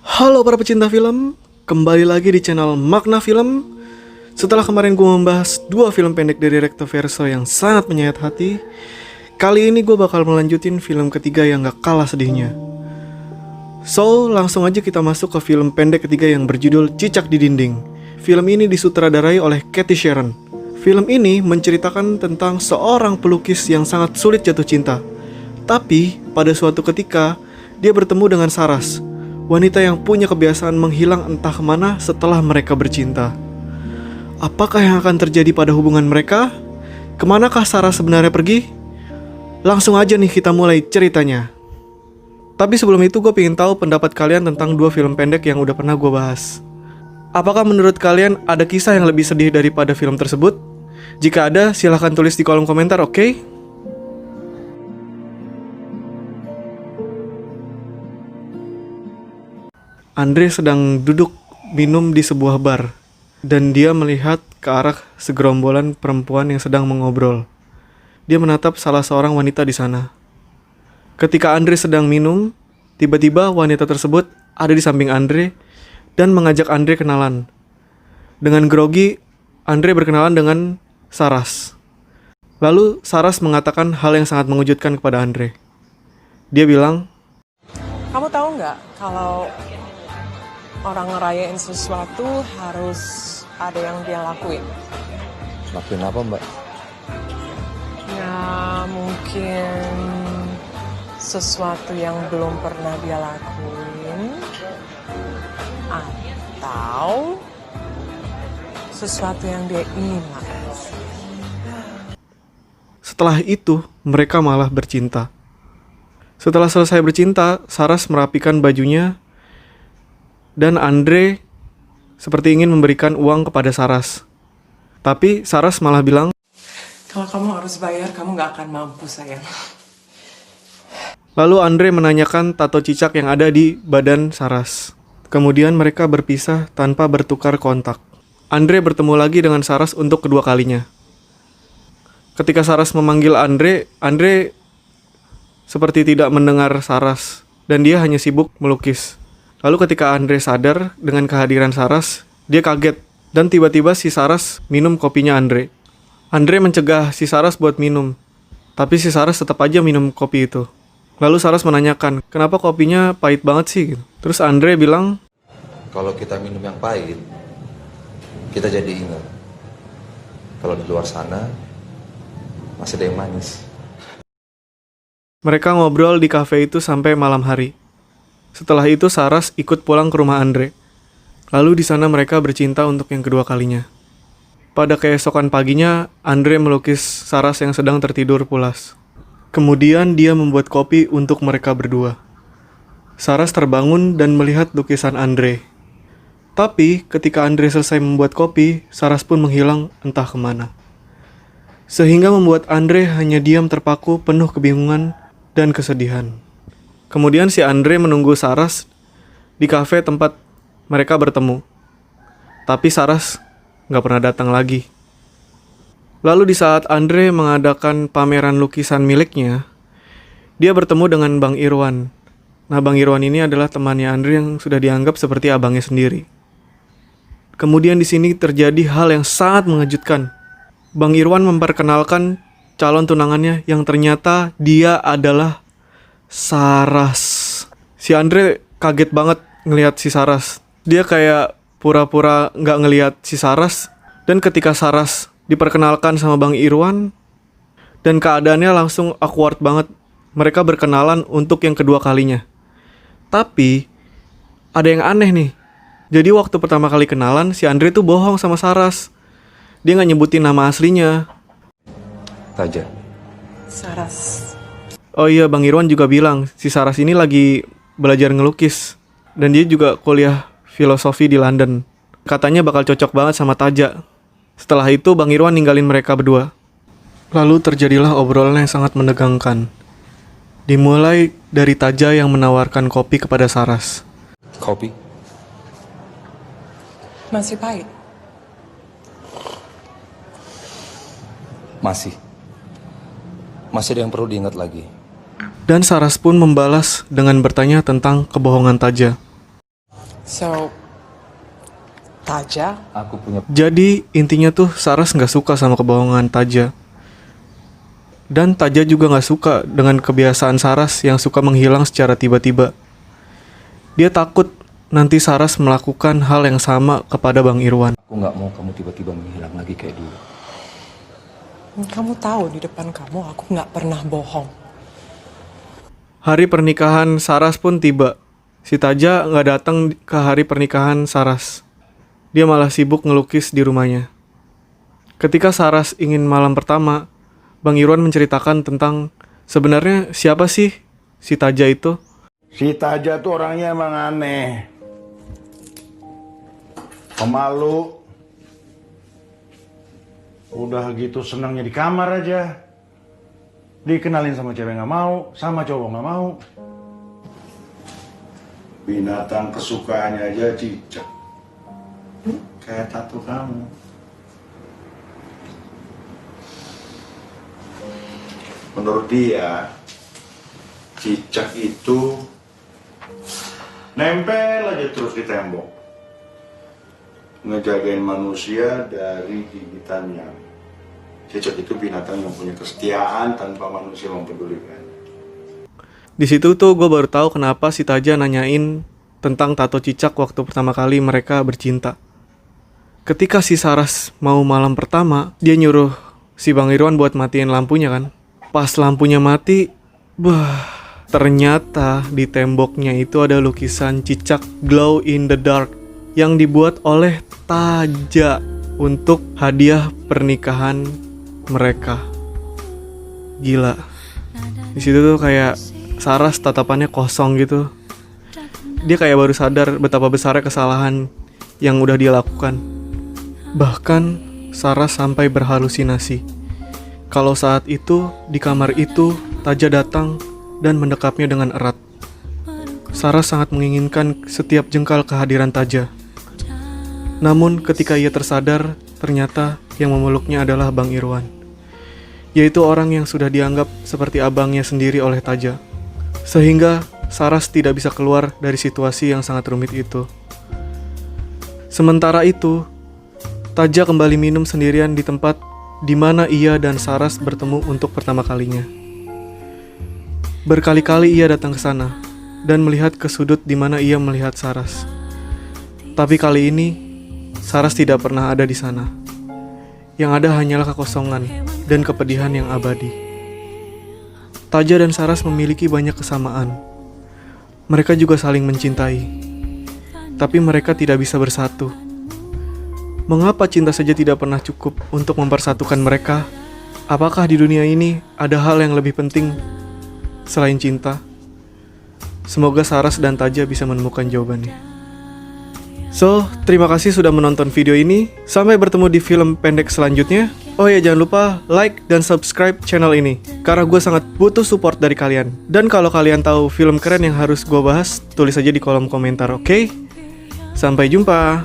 Halo para pecinta film, kembali lagi di channel Makna Film. Setelah kemarin gue membahas dua film pendek dari Recto Verso yang sangat menyayat hati, kali ini gue bakal melanjutin film ketiga yang gak kalah sedihnya. So, langsung aja kita masuk ke film pendek ketiga yang berjudul Cicak di Dinding. Film ini disutradarai oleh Cathy Sharon. Film ini menceritakan tentang seorang pelukis yang sangat sulit jatuh cinta. Tapi, pada suatu ketika, dia bertemu dengan Saras, wanita yang punya kebiasaan menghilang entah kemana setelah mereka bercinta. Apakah yang akan terjadi pada hubungan mereka? Kemanakah Saras sebenarnya pergi? Langsung aja nih kita mulai ceritanya. Tapi sebelum itu gue pengen tahu pendapat kalian tentang dua film pendek yang udah pernah gue bahas. Apakah menurut kalian ada kisah yang lebih sedih daripada film tersebut? Jika ada, silahkan tulis di kolom komentar, oke? Andre sedang duduk minum di sebuah bar, dan dia melihat ke arah segerombolan perempuan yang sedang mengobrol. Dia menatap salah seorang wanita di sana. Ketika Andre sedang minum, tiba-tiba wanita tersebut ada di samping Andre dan mengajak Andre kenalan. Dengan grogi, Andre berkenalan dengan Saras. Lalu Saras mengatakan hal yang sangat mengejutkan kepada Andre. Dia bilang, "Kamu tahu nggak kalau orang ngerayain sesuatu harus ada yang dia lakuin?" Lakuin apa, Mbak? Ya mungkin sesuatu yang belum pernah dia lakuin, atau sesuatu yang dia ingin lakukan. setelah itu mereka malah bercinta. Setelah selesai bercinta, Saras merapikan bajunya dan Andre seperti ingin memberikan uang kepada Saras. Tapi Saras malah bilang, Kalau kamu harus bayar, kamu nggak akan mampu, sayang. lalu Andre menanyakan tato cicak yang ada di badan Saras. Kemudian mereka berpisah tanpa bertukar kontak. Andre bertemu lagi dengan Saras untuk kedua kalinya. Ketika Saras memanggil Andre seperti tidak mendengar Saras dan dia hanya sibuk melukis. Lalu ketika Andre sadar dengan kehadiran Saras, dia kaget dan tiba-tiba si Saras minum kopinya Andre. Andre mencegah si Saras buat minum, tapi si Saras tetap aja minum kopi itu. Lalu Saras menanyakan, kenapa kopinya pahit banget sih? Terus Andre bilang, Kalau kita minum yang pahit, kita jadi ingat. Kalau di luar sana, masih ada yang manis. mereka ngobrol di kafe itu sampai malam hari. Setelah itu Saras ikut pulang ke rumah Andre. Lalu di sana mereka bercinta untuk yang kedua kalinya. Pada keesokan paginya, Andre melukis Saras yang sedang tertidur pulas. Kemudian dia membuat kopi untuk mereka berdua. Saras terbangun dan melihat lukisan Andre. Tapi ketika Andre selesai membuat kopi, Saras pun menghilang entah kemana. Sehingga membuat Andre hanya diam terpaku penuh kebingungan dan kesedihan. Kemudian si Andre menunggu Saras di kafe tempat mereka bertemu. Tapi Saras gak pernah datang lagi. Lalu di saat Andre mengadakan pameran lukisan miliknya, dia bertemu dengan Bang Irwan. Nah, Bang Irwan ini adalah temannya Andre yang sudah dianggap seperti abangnya sendiri. Kemudian di sini terjadi hal yang sangat mengejutkan. Bang Irwan memperkenalkan calon tunangannya yang ternyata dia adalah Saras. Si Andre kaget banget ngelihat si Saras. Dia kayak pura-pura nggak ngelihat si Saras. Dan ketika Saras diperkenalkan sama Bang Irwan, dan keadaannya langsung awkward banget. Mereka berkenalan untuk yang kedua kalinya. Tapi ada yang aneh nih. Jadi waktu pertama kali kenalan, si Andre tuh bohong sama Saras. Dia nggak nyebutin nama aslinya. Taja. Saras. Oh iya, Bang Irwan juga bilang si Saras ini lagi belajar ngelukis. Dan dia juga kuliah filosofi di London. Katanya bakal cocok banget sama Taja. Setelah itu Bang Irwan ninggalin mereka berdua. Lalu terjadilah obrolan yang sangat menegangkan. Dimulai dari Taja yang menawarkan kopi kepada Saras. Kopi? Masih pahit? Masih. Masih ada yang perlu diingat lagi. Dan Saras pun membalas dengan bertanya tentang kebohongan Taja. So, Taja, Aku punya Jadi intinya tuh Saras nggak suka sama kebohongan Taja. Dan Taja juga nggak suka dengan kebiasaan Saras yang suka menghilang secara tiba-tiba. Dia takut nanti Saras melakukan hal yang sama kepada Bang Irwan. Aku nggak mau kamu tiba-tiba menghilang lagi kayak dulu. kamu tahu di depan kamu aku nggak pernah bohong. Hari pernikahan Saras pun tiba. Si Taja nggak datang ke hari pernikahan Saras. Dia malah sibuk ngelukis di rumahnya. Ketika Saras ingin malam pertama, Bang Irwan menceritakan tentang sebenarnya siapa sih si Taja itu. Si Taja tuh orangnya emang aneh. Pemalu. Udah gitu senangnya di kamar aja. Dikenalin sama cewek gak mau, sama cowok gak mau. Binatang kesukaannya aja cicak. Kayak tato kamu. Menurut dia, cicak itu nempel aja terus di tembok, ngejagain manusia dari gigitannya. Cicak itu binatang yang punya kesetiaan tanpa manusia mempedulikan. Di situ tuh gue baru tahu kenapa si Taja nanyain tentang tato cicak waktu pertama kali mereka bercinta. Ketika si Saras mau malam pertama, dia nyuruh si Bang Irwan buat matiin lampunya kan. Pas lampunya mati, ternyata di temboknya itu ada lukisan cicak glow in the dark yang dibuat oleh Taja untuk hadiah pernikahan mereka. Gila. Di situ tuh kayak Saras tatapannya kosong gitu. Dia kayak baru sadar betapa besarnya kesalahan yang udah dia lakukan. Bahkan Saras sampai berhalusinasi kalau saat itu di kamar itu Taja datang dan mendekapnya dengan erat. Saras sangat menginginkan setiap jengkal kehadiran Taja. Namun ketika ia tersadar, ternyata yang memeluknya adalah Bang Irwan, yaitu orang yang sudah dianggap seperti abangnya sendiri oleh Taja. Sehingga Saras tidak bisa keluar dari situasi yang sangat rumit itu. Sementara itu, Taja kembali minum sendirian di tempat di mana ia dan Saras bertemu untuk pertama kalinya. Berkali-kali ia datang ke sana dan melihat ke sudut di mana ia melihat Saras. Tapi kali ini Saras tidak pernah ada di sana. Yang ada hanyalah kekosongan dan kepedihan yang abadi. Taja dan Saras memiliki banyak kesamaan. Mereka juga saling mencintai. Tapi mereka tidak bisa bersatu. Mengapa cinta saja tidak pernah cukup untuk mempersatukan mereka? Apakah di dunia ini ada hal yang lebih penting selain cinta? Semoga Saras dan Taja bisa menemukan jawabannya. So, terima kasih sudah menonton video ini. Sampai bertemu di film pendek selanjutnya. Oh ya, jangan lupa like dan subscribe channel ini, karena gue sangat butuh support dari kalian. Dan kalau kalian tahu film keren yang harus gue bahas, tulis aja di kolom komentar, oke? Sampai jumpa.